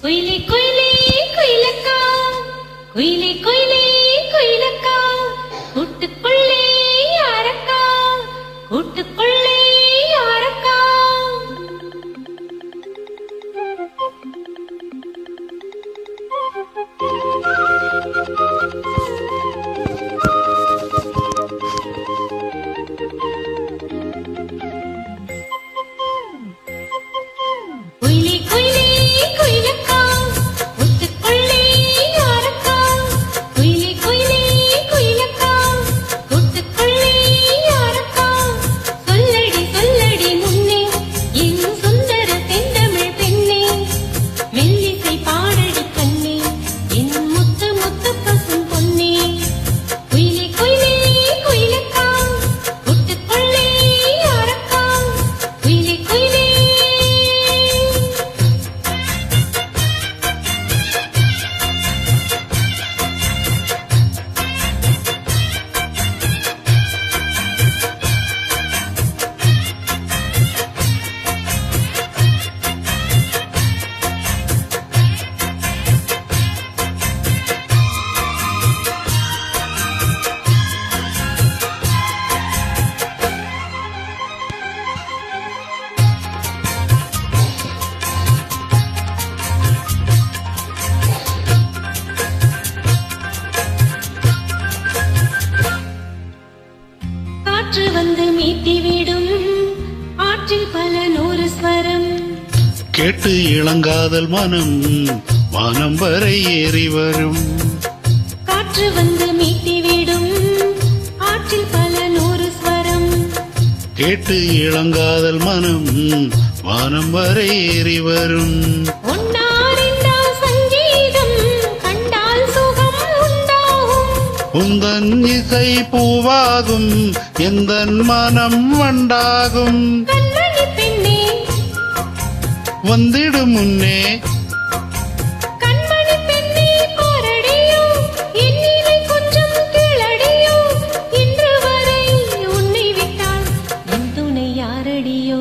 குயிலே குயிலே குயிலக்கா, குயிலே குயிலே குயிலக்கா, கூட்டுக்குள்ளே யாரக்கா, கூட்டுக்குள்ளே யாரக்கா. குயிலே குயிலே குயிலக்கா, கூட்டுக்குள்ளே யாரக்கா, குயிலே குயிலே குயிலக்கா, கூட்டுக்குள்ளே யாரக்கா. சொல்லடி சொல்லடி முன்னே என் சுந்தர செந்தமிழ் பெண்ணே, மெல்லிசை பாடடி கண்ணே, என் முத்து முத்து பசும் பொன்னே. குயிலே குயிலே குயிலக்கா, கூட்டுக்குள்ளே யாரக்கா, குயிலே குயிலே. காற்று வந்து மீட்டிவிடும் ஆற்றில் பல நூறு ஸ்வரம், கேட்டு இளங்காதல் மனம் வானம் வரை ஏறி வரும். காற்று வந்து மீட்டிவிடும் ஆற்றில் பல நூறு ஸ்வரம், கேட்டு இளங்காதல் மனம் வானம் வரை ஏறி வரும். ஒன்னா ரெண்டா சங்கீதம் கண்டால் சுகம் உண்டாகும், உந்தன் இசை பூவாகும் எந்தன் மனம் வண்டாகும். கண்மணி பெண்ணே வந்திடும் முன்னே கண்மணி பெண்ணே பாரடியோ, என்னிலை கொஞ்சம் கீழடியோ, இன்று வரை உன்னை விட்டால் என் துணை யாரடியோ.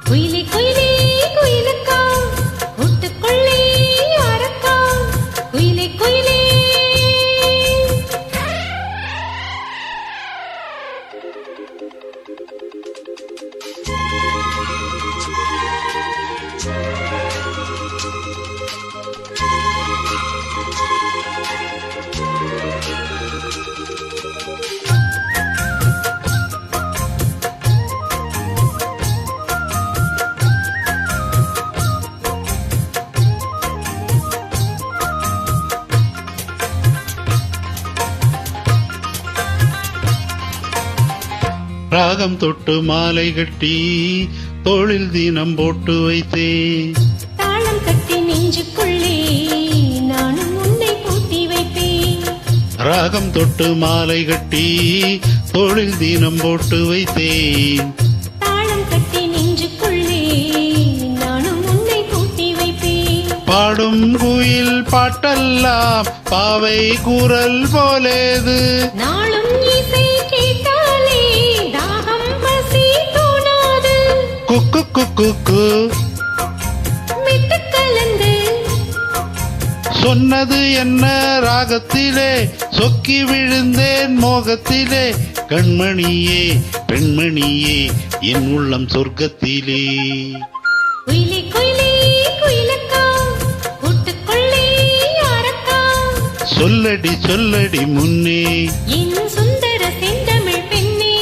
குயிலே குயிலே குயிலக்கா, கூட்டுக்குள்ளே யாரக்கா, குயிலே குயிலே. ராகம் தொட்டு மாலை கட்டி தோளில் தினம் போட்டு வைத்தே. தாளம் கட்டி நெஞ்சுக்குள்ளே நானும் உன்னை பூட்டி வைப்பேன், ராகம் தொட்டு மாலை கட்டி தோளில் தினம் போட்டு வைத்தேன். தாளம் கட்டி நெஞ்சுக்குள்ளே நானும் உன்னை பூட்டி வைப்பேன். பாடும் குயில் பாட்டெல்லாம் பாவை குரல் போலேது. நாளும் இசை கேட்டாலே தாகம் பசி தோணாது, குக்கு குக்கு விட்டு கலந்து சொன்னது என்ன ராகத்திலே, சொக்கி விழுந்தேன் மோகத்திலே. கண்மணியே பெண்மணியே என் உள்ளம் சொர்க்கத்திலே. குயிலே குயிலே குயிலக்கா, கூட்டுக்குள்ளே யாரக்கா, சொல்லடி சொல்லடி முன்னே என் சுந்தர செந்தமிழ் பெண்ணே,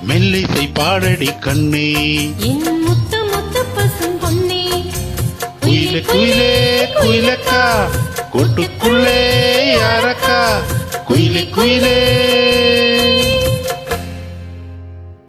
மெல்லிசை பாடடி கண்ணே. என் முத்து முத்து பசும் பொன்னே. குயிலே குயிலே குயிலக்கா, கூட்டுக்குள்ளே யாரக்கா, குயிலே குயிலே.